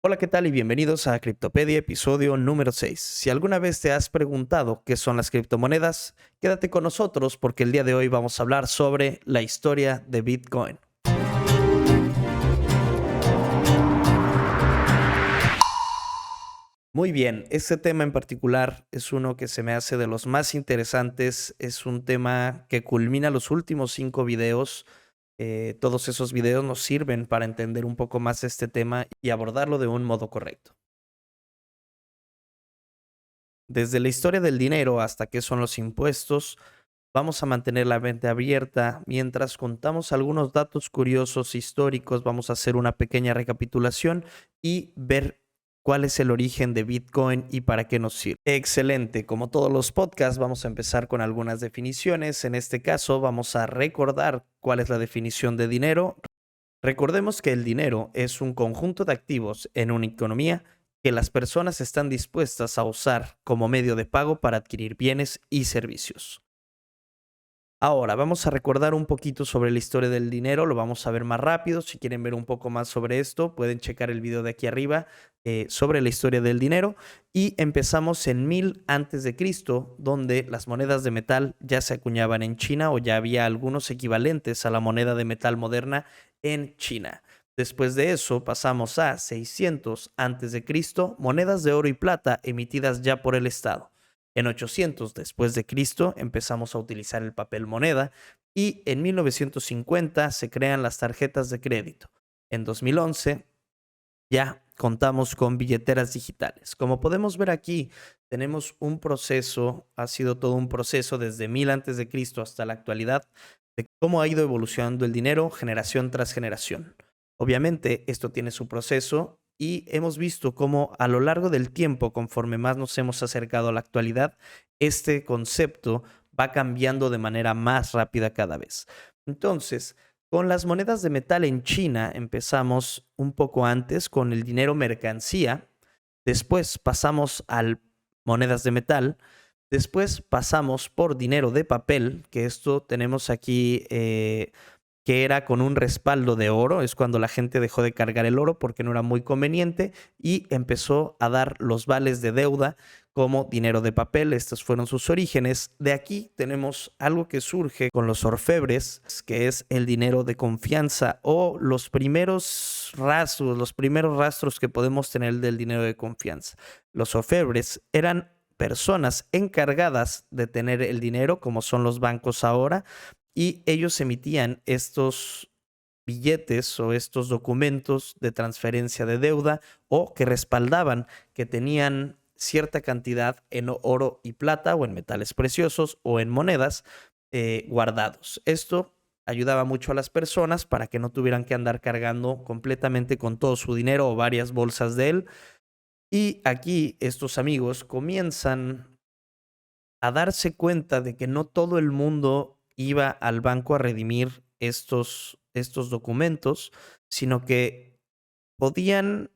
Hola, ¿qué tal? Y bienvenidos a Criptopedia, episodio número 6. Si alguna vez te has preguntado qué son las criptomonedas, quédate con nosotros porque el día de hoy vamos a hablar sobre la historia de Bitcoin. Muy bien, este tema en particular es uno que se me hace de los más interesantes. Es un tema que culmina los últimos 5 videos. Todos esos videos nos sirven para entender un poco más este tema y abordarlo de un modo correcto. Desde la historia del dinero hasta qué son los impuestos, vamos a mantener la mente abierta mientras contamos algunos datos curiosos históricos. Vamos a hacer una pequeña recapitulación y ver cuál es el origen de Bitcoin y para qué nos sirve. Excelente, como todos los podcasts, vamos a empezar con algunas definiciones. En este caso, vamos a recordar cuál es la definición de dinero. Recordemos que el dinero es un conjunto de activos en una economía que las personas están dispuestas a usar como medio de pago para adquirir bienes y servicios. Ahora, vamos a recordar un poquito sobre la historia del dinero, lo vamos a ver más rápido. Si quieren ver un poco más sobre esto, pueden checar el video de aquí arriba sobre la historia del dinero. Y empezamos en 1000 antes de Cristo, donde las monedas de metal ya se acuñaban en China o ya había algunos equivalentes a la moneda de metal moderna en China. Después de eso pasamos a 600 antes de Cristo, monedas de oro y plata emitidas ya por el Estado. En 800 después de Cristo empezamos a utilizar el papel moneda y en 1950 se crean las tarjetas de crédito. En 2011 ya contamos con billeteras digitales. Como podemos ver aquí, tenemos un proceso, ha sido todo un proceso desde 1000 antes de Cristo hasta la actualidad de cómo ha ido evolucionando el dinero generación tras generación. Obviamente esto tiene su proceso y hemos visto cómo a lo largo del tiempo, conforme más nos hemos acercado a la actualidad, este concepto va cambiando de manera más rápida cada vez. Entonces, con las monedas de metal en China empezamos un poco antes con el dinero mercancía, después pasamos a monedas de metal, después pasamos por dinero de papel, que esto tenemos aquí que era con un respaldo de oro. Es cuando la gente dejó de cargar el oro porque no era muy conveniente y empezó a dar los vales de deuda como dinero de papel. Estos fueron sus orígenes. De aquí tenemos algo que surge con los orfebres, que es el dinero de confianza o los primeros rastros que podemos tener del dinero de confianza. Los orfebres eran personas encargadas de tener el dinero, como son los bancos ahora, y ellos emitían estos billetes o estos documentos de transferencia de deuda o que respaldaban que tenían cierta cantidad en oro y plata o en metales preciosos o en monedas guardados. Esto ayudaba mucho a las personas para que no tuvieran que andar cargando completamente con todo su dinero o varias bolsas de él. Y aquí estos amigos comienzan a darse cuenta de que no todo el mundo iba al banco a redimir estos documentos, sino que podían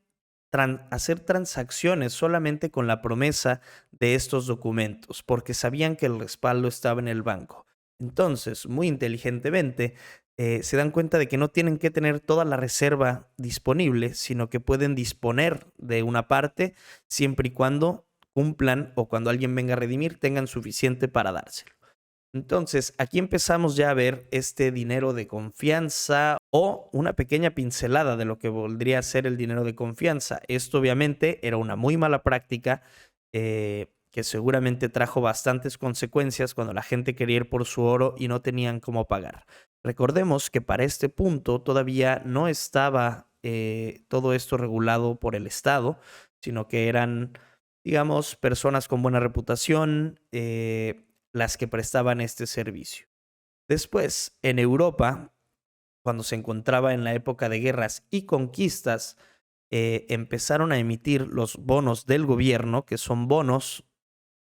hacer transacciones solamente con la promesa de estos documentos, porque sabían que el respaldo estaba en el banco. Entonces, muy inteligentemente, se dan cuenta de que no tienen que tener toda la reserva disponible, sino que pueden disponer de una parte siempre y cuando cumplan o cuando alguien venga a redimir tengan suficiente para dárselo. Entonces, aquí empezamos ya a ver este dinero de confianza o una pequeña pincelada de lo que podría ser el dinero de confianza. Esto obviamente era una muy mala práctica que seguramente trajo bastantes consecuencias cuando la gente quería ir por su oro y no tenían cómo pagar. Recordemos que para este punto todavía no estaba todo esto regulado por el Estado, sino que eran, digamos, personas con buena reputación, las que prestaban este servicio. Después, en Europa, cuando se encontraba en la época de guerras y conquistas, empezaron a emitir los bonos del gobierno, que son bonos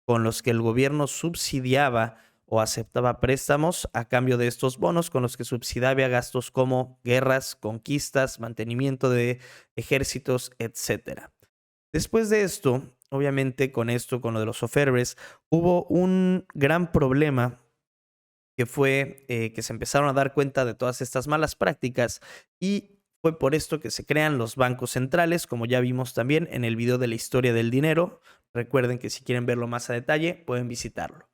con los que el gobierno subsidiaba o aceptaba préstamos a cambio de estos bonos con los que subsidiaba gastos como guerras, conquistas, mantenimiento de ejércitos, etcétera. Después de esto, obviamente con esto, con lo de los orfebres, hubo un gran problema que fue que se empezaron a dar cuenta de todas estas malas prácticas y Fue por esto que se crean los bancos centrales, como ya vimos también en el video de la historia del dinero. Recuerden que si quieren verlo más a detalle, pueden visitarlo.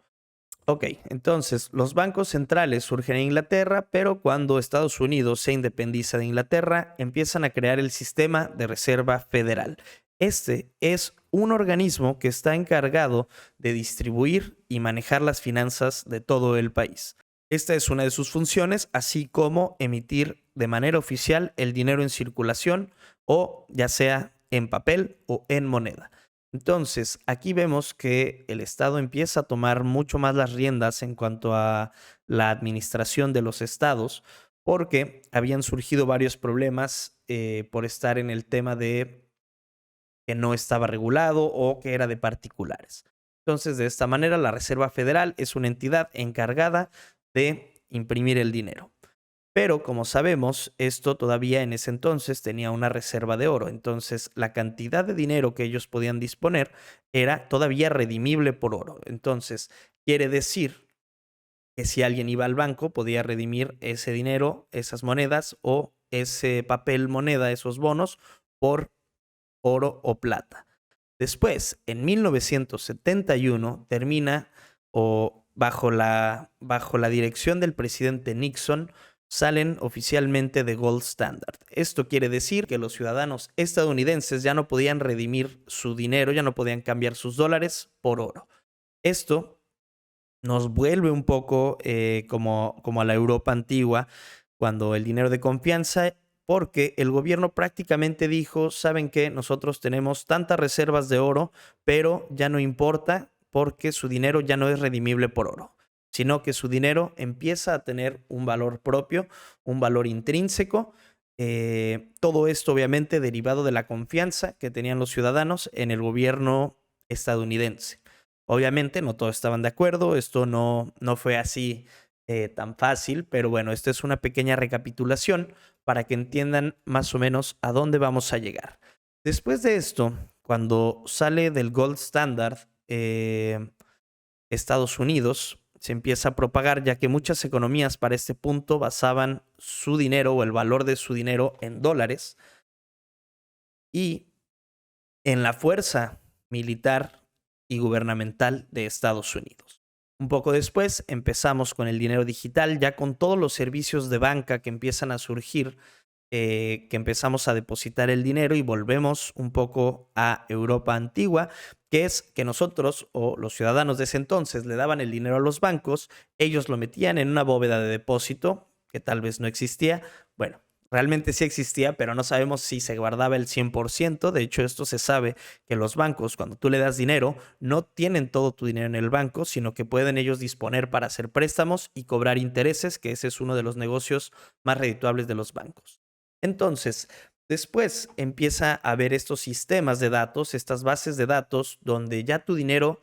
Ok, entonces los bancos centrales surgen en Inglaterra, pero cuando Estados Unidos se independiza de Inglaterra, empiezan a crear el sistema de Reserva Federal. Este es un organismo que está encargado de distribuir y manejar las finanzas de todo el país. Esta es una de sus funciones, así como emitir de manera oficial el dinero en circulación o ya sea en papel o en moneda. Entonces, aquí vemos que el Estado empieza a tomar mucho más las riendas en cuanto a la administración de los estados, porque habían surgido varios problemas por estar en el tema de que no estaba regulado o que era de particulares. Entonces, de esta manera, la Reserva Federal es una entidad encargada de imprimir el dinero. Pero como sabemos, esto todavía en ese entonces tenía una reserva de oro. Entonces, la cantidad de dinero que ellos podían disponer era todavía redimible por oro. Entonces, quiere decir que si alguien iba al banco, podía redimir ese dinero, esas monedas o ese papel moneda, esos bonos, por oro o plata. Después, en 1971, termina o bajo la dirección del presidente Nixon, salen oficialmente de Gold Standard. Esto quiere decir que los ciudadanos estadounidenses ya no podían redimir su dinero, ya no podían cambiar sus dólares por oro. Esto nos vuelve un poco como a la Europa antigua, cuando el dinero de confianza, porque el gobierno prácticamente dijo, ¿saben qué? Nosotros tenemos tantas reservas de oro, pero ya no importa porque su dinero ya no es redimible por oro, sino que su dinero empieza a tener un valor propio, un valor intrínseco. Todo esto obviamente derivado de la confianza que tenían los ciudadanos en el gobierno estadounidense. Obviamente no todos estaban de acuerdo, esto no fue así tan fácil, pero bueno, esta es una pequeña recapitulación para que entiendan más o menos a dónde vamos a llegar. Después de esto, cuando sale del Gold Standard, Estados Unidos se empieza a propagar, ya que muchas economías para este punto basaban su dinero o el valor de su dinero en dólares y en la fuerza militar y gubernamental de Estados Unidos. Un poco después empezamos con el dinero digital, ya con todos los servicios de banca que empiezan a surgir, que empezamos a depositar el dinero y volvemos un poco a Europa antigua, que es que nosotros o los ciudadanos de ese entonces le daban el dinero a los bancos, ellos lo metían en una bóveda de depósito que tal vez no existía. Bueno, realmente sí existía, pero no sabemos si se guardaba el 100%. De hecho, esto se sabe que los bancos, cuando tú le das dinero, no tienen todo tu dinero en el banco, sino que pueden ellos disponer para hacer préstamos y cobrar intereses, que ese es uno de los negocios más redituables de los bancos. Entonces, después empieza a haber estos sistemas de datos, estas bases de datos, donde ya tu dinero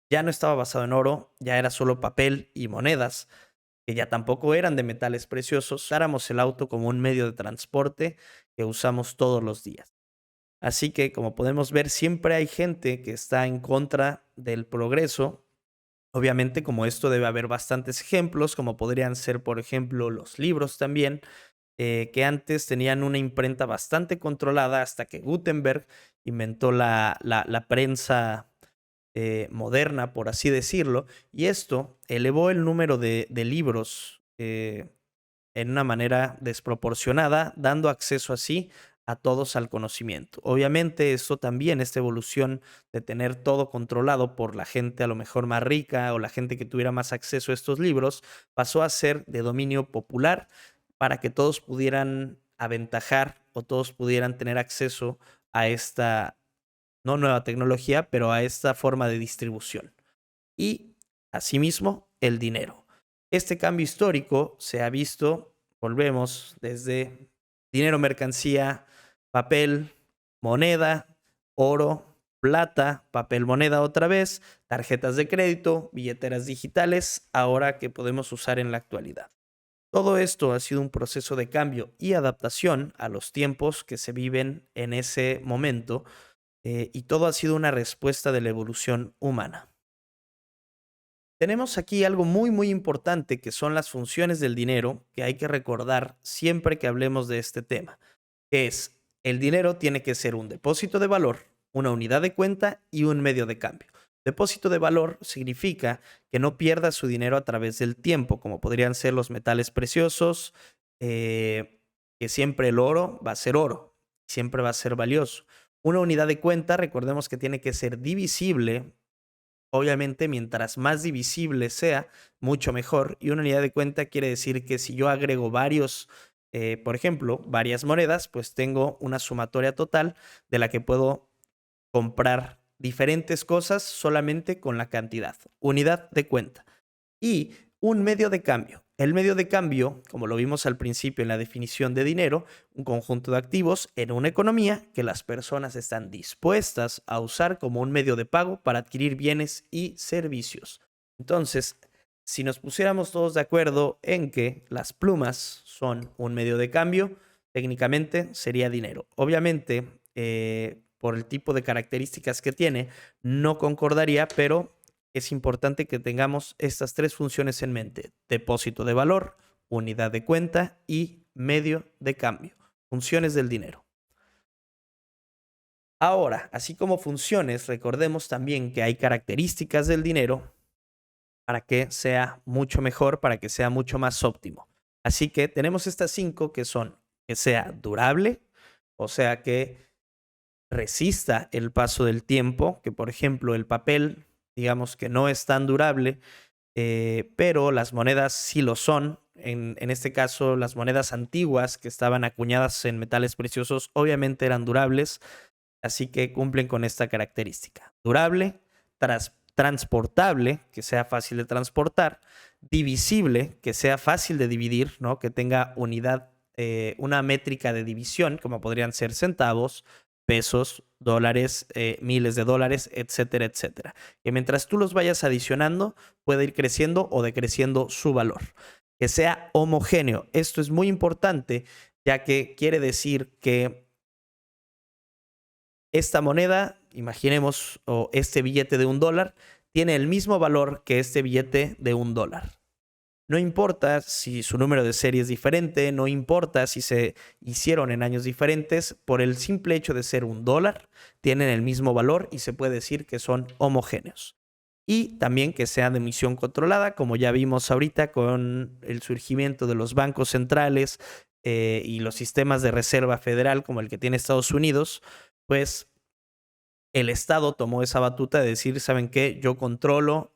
ya no estaba basado en oro, ya era solo papel y monedas, que ya tampoco eran de metales preciosos. Usáramos el auto como un medio de transporte que usamos todos los días. Así que, como podemos ver, siempre hay gente que está en contra del progreso. Obviamente, como esto debe haber bastantes ejemplos, como podrían ser, por ejemplo, los libros también, que antes tenían una imprenta bastante controlada hasta que Gutenberg inventó la prensa moderna, por así decirlo, y esto elevó el número de libros en una manera desproporcionada, dando acceso así a todos al conocimiento. Obviamente esto también, esta evolución de tener todo controlado por la gente a lo mejor más rica o la gente que tuviera más acceso a estos libros, pasó a ser de dominio popular para que todos pudieran aventajar o todos pudieran tener acceso a esta, no nueva tecnología, pero a esta forma de distribución. Y asimismo, el dinero. Este cambio histórico se ha visto, volvemos, desde dinero, mercancía, papel, moneda, oro, plata, papel, moneda otra vez, tarjetas de crédito, billeteras digitales, ahora que podemos usar en la actualidad. Todo esto ha sido un proceso de cambio y adaptación a los tiempos que se viven en ese momento, y todo ha sido una respuesta de la evolución humana. Tenemos aquí algo muy importante que son las funciones del dinero que hay que recordar siempre que hablemos de este tema. que es el dinero tiene que ser un depósito de valor, una unidad de cuenta y un medio de cambio. Depósito de valor significa que no pierda su dinero a través del tiempo, como podrían ser los metales preciosos, que siempre el oro va a ser oro, siempre va a ser valioso. Una unidad de cuenta, recordemos que tiene que ser divisible. Obviamente, mientras más divisible sea, mucho mejor. Y una unidad de cuenta quiere decir que si yo agrego por ejemplo, varias monedas, pues tengo una sumatoria total de la que puedo comprar diferentes cosas solamente con la cantidad. Unidad de cuenta. Y un medio de cambio. El medio de cambio, como lo vimos al principio en la definición de dinero, un conjunto de activos en una economía que las personas están dispuestas a usar como un medio de pago para adquirir bienes y servicios. Entonces, si nos pusiéramos todos de acuerdo en que las plumas son un medio de cambio, técnicamente sería dinero. Obviamente, por el tipo de características que tiene, no concordaría, pero es importante que tengamos estas tres funciones en mente: depósito de valor, unidad de cuenta y medio de cambio. Funciones del dinero. Ahora, así como funciones, recordemos también que hay características del dinero para que sea mucho mejor, para que sea mucho más óptimo. Así que tenemos estas 5 que son que sea durable, o sea que resista el paso del tiempo, que por ejemplo el papel, digamos que no es tan durable, pero las monedas sí lo son. En este caso, las monedas antiguas que estaban acuñadas en metales preciosos obviamente eran durables, así que cumplen con esta característica. Durable, transportable, que sea fácil de transportar, divisible, que sea fácil de dividir, ¿no? Que tenga una métrica de división, como podrían ser centavos, pesos, dólares, miles de dólares, etcétera, etcétera. Que mientras tú los vayas adicionando, puede ir creciendo o decreciendo su valor. Que sea homogéneo. Esto es muy importante, ya que quiere decir que esta moneda, imaginemos, o este billete de $1, tiene el mismo valor que este billete de $1. No importa si su número de serie es diferente, no importa si se hicieron en años diferentes, por el simple hecho de ser $1, tienen el mismo valor y se puede decir que son homogéneos. Y también que sean de emisión controlada, como ya vimos ahorita con el surgimiento de los bancos centrales y los sistemas de reserva federal como el que tiene Estados Unidos, pues el Estado tomó esa batuta de decir, ¿saben qué? Yo controlo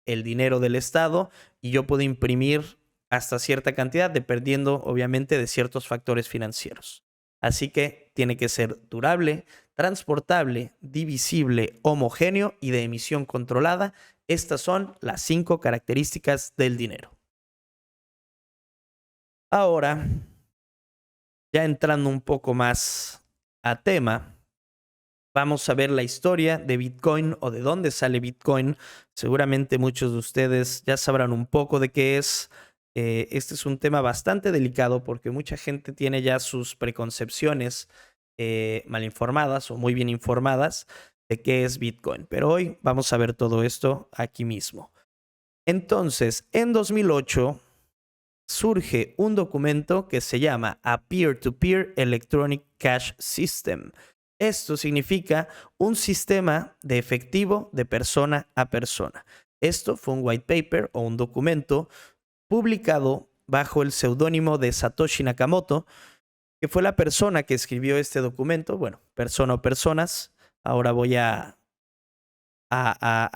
el dinero del Estado y yo puedo imprimir hasta cierta cantidad, dependiendo obviamente de ciertos factores financieros. Así que tiene que ser durable, transportable, divisible, homogéneo y de emisión controlada. Estas son las 5 características del dinero. Ahora, ya entrando un poco más a tema, vamos a ver la historia de Bitcoin o de dónde sale Bitcoin. Seguramente muchos de ustedes ya sabrán un poco de qué es. Este es un tema bastante delicado porque mucha gente tiene ya sus preconcepciones mal informadas o muy bien informadas de qué es Bitcoin. Pero hoy vamos a ver todo esto aquí mismo. Entonces, en 2008 surge un documento que se llama a Peer-to-Peer Electronic Cash System. Esto significa un sistema de efectivo de persona a persona. Esto fue un white paper o un documento publicado bajo el seudónimo de Satoshi Nakamoto, que fue la persona que escribió este documento. Bueno, persona o personas. Ahora voy a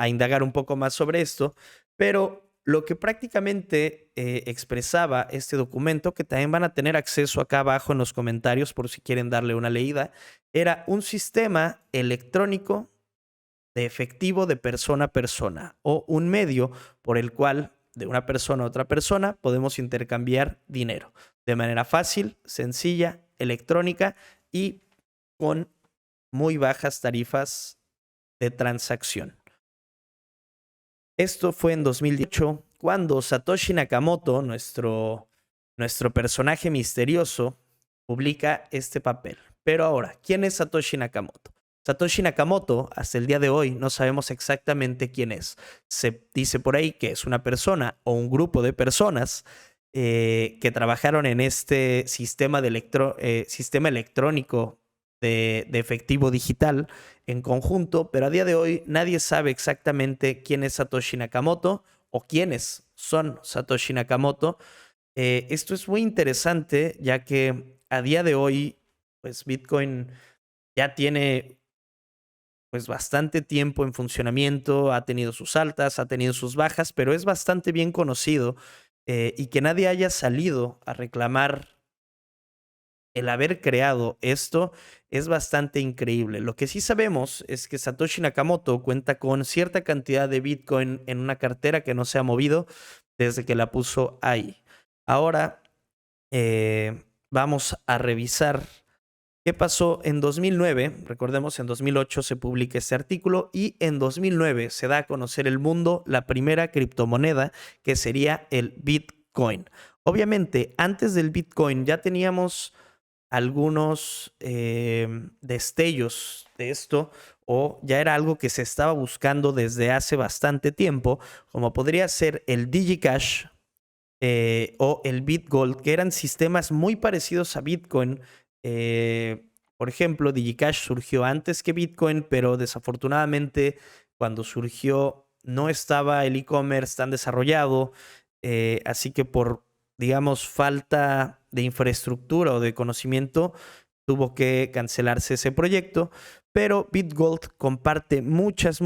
indagar un poco más sobre esto, pero lo que prácticamente expresaba este documento, que también van a tener acceso acá abajo en los comentarios por si quieren darle una leída, era un sistema electrónico de efectivo de persona a persona o un medio por el cual de una persona a otra persona podemos intercambiar dinero de manera fácil, sencilla, electrónica y con muy bajas tarifas de transacción. Esto fue en 2018 cuando Satoshi Nakamoto, nuestro personaje misterioso, publica este papel. Pero ahora, ¿quién es Satoshi Nakamoto? Satoshi Nakamoto, hasta el día de hoy, no sabemos exactamente quién es. Se dice por ahí que es una persona o un grupo de personas que trabajaron en este sistema, sistema electrónico de efectivo digital en conjunto, pero a día de hoy nadie sabe exactamente quién es Satoshi Nakamoto o quiénes son Satoshi Nakamoto. Esto es muy interesante, ya que a día de hoy, pues Bitcoin ya tiene pues bastante tiempo en funcionamiento, ha tenido sus altas, ha tenido sus bajas, pero es bastante bien conocido, y que nadie haya salido a reclamar el haber creado esto es bastante increíble. Lo que sí sabemos es que Satoshi Nakamoto cuenta con cierta cantidad de Bitcoin en una cartera que no se ha movido desde que la puso ahí. Ahora vamos a revisar qué pasó en 2009. Recordemos, en 2008 se publica este artículo y en 2009 se da a conocer el mundo la primera criptomoneda, que sería el Bitcoin. Obviamente, antes del Bitcoin ya teníamos algunos destellos de esto, o ya era algo que se estaba buscando desde hace bastante tiempo, como podría ser el DigiCash o el BitGold, que eran sistemas muy parecidos a Bitcoin. Por ejemplo, DigiCash surgió antes que Bitcoin, pero desafortunadamente cuando surgió no estaba el e-commerce tan desarrollado, así que por, digamos, falta de infraestructura o de conocimiento, tuvo que cancelarse ese proyecto. Pero BitGold comparte muchas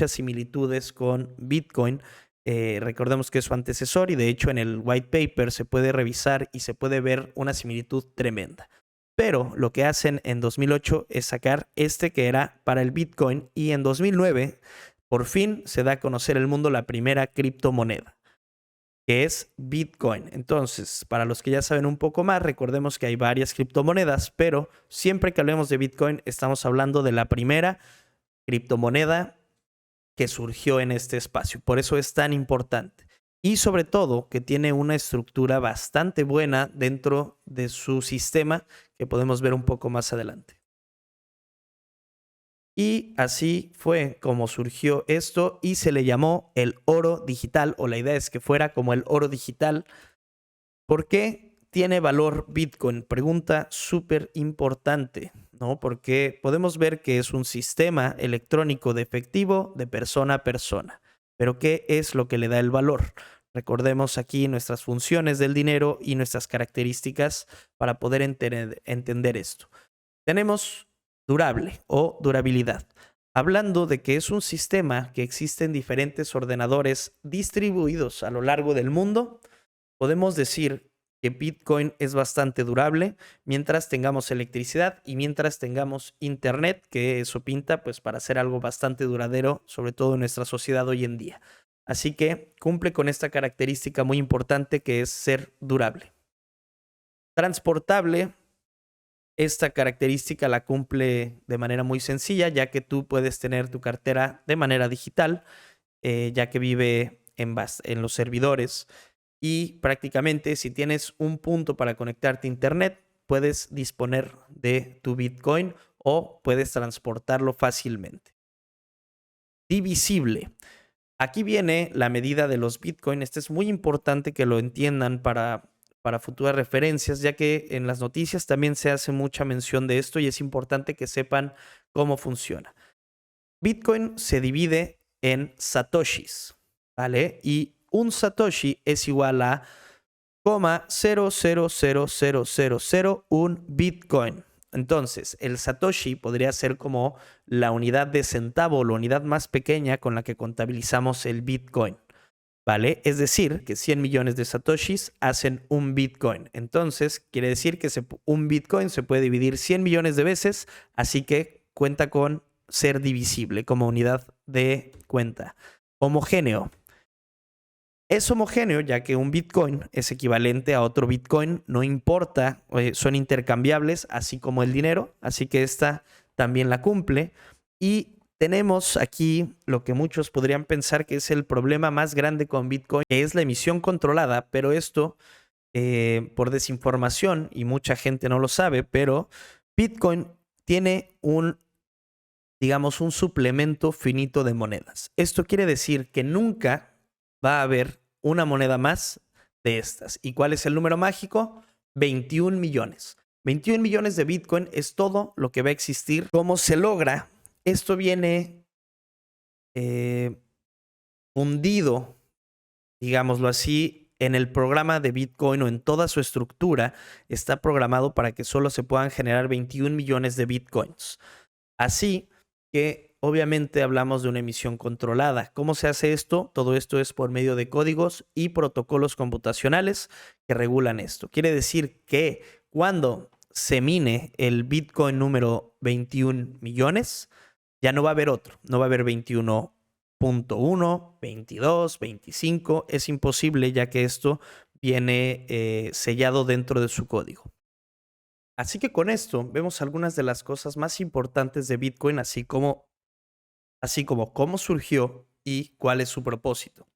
similitudes con Bitcoin. Recordemos que es su antecesor, y de hecho en el white paper se puede revisar y se puede ver una similitud tremenda. Pero lo que hacen en 2008 es sacar este que era para el Bitcoin, y en 2009 por fin se da a conocer el mundo la primera criptomoneda, que es Bitcoin. Entonces, para los que ya saben un poco más, recordemos que hay varias criptomonedas, pero siempre que hablemos de Bitcoin estamos hablando de la primera criptomoneda que surgió en este espacio. Por eso es tan importante. Y sobre todo que tiene una estructura bastante buena dentro de su sistema, que podemos ver un poco más adelante. Y así fue como surgió esto, y se le llamó el oro digital, o la idea es que fuera como el oro digital. ¿Por qué tiene valor Bitcoin? Pregunta súper importante, ¿no? Porque podemos ver que es un sistema electrónico de efectivo de persona a persona. Pero ¿qué es lo que le da el valor? Recordemos aquí nuestras funciones del dinero y nuestras características para poder entender esto. Tenemos durable o durabilidad. Hablando de que es un sistema que existe en diferentes ordenadores distribuidos a lo largo del mundo, podemos decir que Bitcoin es bastante durable mientras tengamos electricidad y mientras tengamos internet, que eso pinta pues para ser algo bastante duradero, sobre todo en nuestra sociedad hoy en día. Así que cumple con esta característica muy importante, que es ser durable. Transportable. Esta característica la cumple de manera muy sencilla, ya que tú puedes tener tu cartera de manera digital, ya que vive en los servidores. Y prácticamente, si tienes un punto para conectarte a internet, puedes disponer de tu Bitcoin o puedes transportarlo fácilmente. Divisible. Aquí viene la medida de los Bitcoin. Este es muy importante que lo entiendan para futuras referencias, ya que en las noticias también se hace mucha mención de esto y es importante que sepan cómo funciona. Bitcoin se divide en satoshis, ¿vale? Y un satoshi es igual a 0,000001 Bitcoin. Entonces, el satoshi podría ser como la unidad de centavo, la unidad más pequeña con la que contabilizamos el Bitcoin, ¿vale? Es decir, que 100 millones de satoshis hacen un Bitcoin. Entonces, quiere decir que un Bitcoin se puede dividir 100 millones de veces, así que cuenta con ser divisible como unidad de cuenta. Homogéneo. Es homogéneo ya que un Bitcoin es equivalente a otro Bitcoin, no importa, son intercambiables, así como el dinero, así que esta también la cumple. Y tenemos aquí lo que muchos podrían pensar que es el problema más grande con Bitcoin, que es la emisión controlada, pero esto por desinformación, y mucha gente no lo sabe, pero Bitcoin tiene digamos, un suplemento finito de monedas. Esto quiere decir que nunca va a haber una moneda más de estas. ¿Y cuál es el número mágico? 21 millones. 21 millones de Bitcoin es todo lo que va a existir. ¿Cómo se logra? Esto viene hundido, digámoslo así, en el programa de Bitcoin o en toda su estructura. Está programado para que solo se puedan generar 21 millones de Bitcoins. Así que obviamente hablamos de una emisión controlada. ¿Cómo se hace esto? Todo esto es por medio de códigos y protocolos computacionales que regulan esto. Quiere decir que cuando se mine el Bitcoin número 21 millones, ya no va a haber otro. No va a haber 21.1, 22, 25. Es imposible, ya que esto viene sellado dentro de su código. Así que con esto vemos algunas de las cosas más importantes de Bitcoin, así como cómo surgió y cuál es su propósito.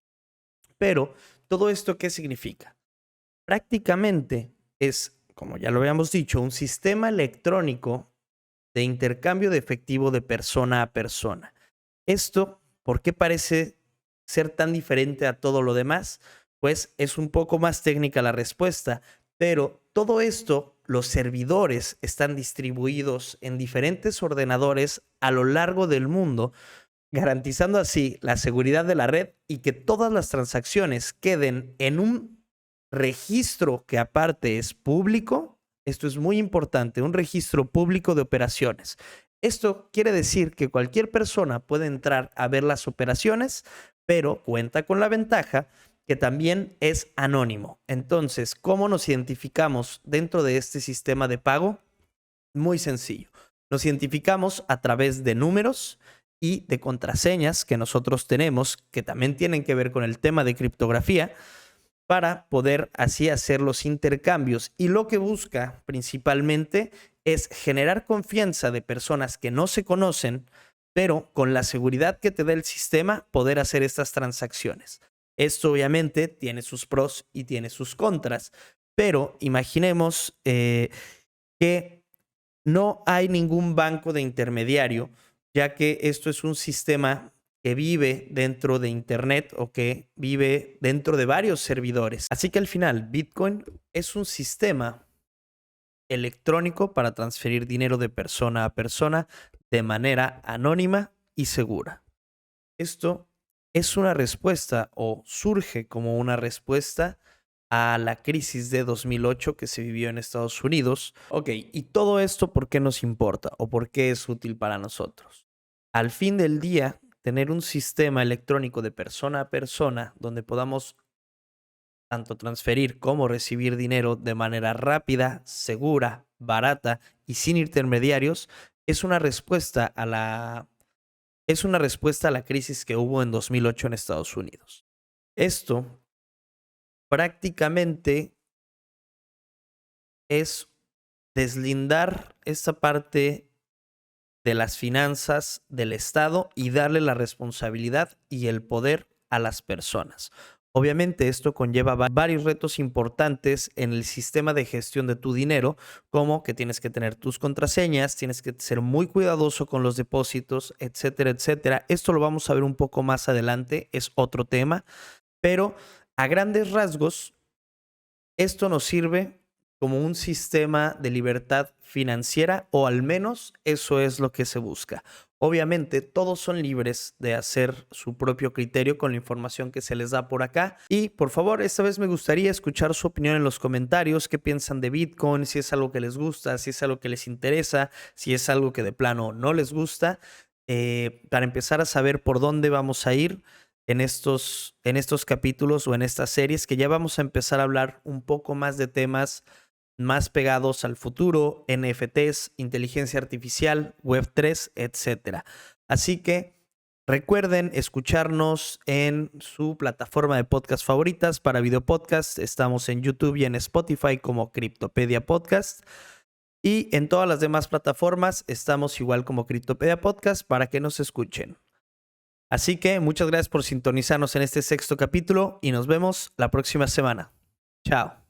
Pero, ¿todo esto qué significa? Prácticamente es, como ya lo habíamos dicho, un sistema electrónico de intercambio de efectivo de persona a persona. Esto, ¿por qué parece ser tan diferente a todo lo demás? Pues es un poco más técnica la respuesta, pero todo esto, los servidores están distribuidos en diferentes ordenadores a lo largo del mundo, garantizando así la seguridad de la red y que todas las transacciones queden en un registro que aparte es público. Esto es muy importante, un registro público de operaciones. Esto quiere decir que cualquier persona puede entrar a ver las operaciones, pero cuenta con la ventaja que también es anónimo. Entonces, ¿cómo nos identificamos dentro de este sistema de pago? Muy sencillo. Nos identificamos a través de números y de contraseñas que nosotros tenemos, que también tienen que ver con el tema de criptografía, para poder así hacer los intercambios. Y lo que busca principalmente es generar confianza de personas que no se conocen, pero con la seguridad que te da el sistema, poder hacer estas transacciones. Esto obviamente tiene sus pros y tiene sus contras, pero imaginemos que no hay ningún banco de intermediario, ya que esto es un sistema que vive dentro de Internet o que vive dentro de varios servidores. Así que al final, Bitcoin es un sistema electrónico para transferir dinero de persona a persona de manera anónima y segura. Esto es una respuesta o surge como una respuesta a la crisis de 2008 que se vivió en Estados Unidos. Ok, ¿y todo esto por qué nos importa o por qué es útil para nosotros? Al fin del día, tener un sistema electrónico de persona a persona donde podamos tanto transferir como recibir dinero de manera rápida, segura, barata y sin intermediarios es una respuesta a la crisis que hubo en 2008 en Estados Unidos. Esto prácticamente es deslindar esta parte de las finanzas del Estado y darle la responsabilidad y el poder a las personas. Obviamente esto conlleva varios retos importantes en el sistema de gestión de tu dinero, como que tienes que tener tus contraseñas, tienes que ser muy cuidadoso con los depósitos, etcétera, etcétera. Esto lo vamos a ver un poco más adelante, es otro tema, pero a grandes rasgos, esto nos sirve como un sistema de libertad financiera, o al menos eso es lo que se busca. Obviamente todos son libres de hacer su propio criterio con la información que se les da por acá. Y por favor, esta vez me gustaría escuchar su opinión en los comentarios. ¿Qué piensan de Bitcoin? Si es algo que les gusta, si es algo que les interesa, si es algo que de plano no les gusta. Para empezar a saber por dónde vamos a ir en estos capítulos o en estas series, que ya vamos a empezar a hablar un poco más de temas más pegados al futuro, NFTs, inteligencia artificial, Web3, etc. Así que recuerden escucharnos en su plataforma de podcast favoritas para video podcast. Estamos en YouTube y en Spotify como Criptopedia Podcast. Y en todas las demás plataformas estamos igual como Criptopedia Podcast para que nos escuchen. Así que muchas gracias por sintonizarnos en este 6º capítulo y nos vemos la próxima semana. Chao.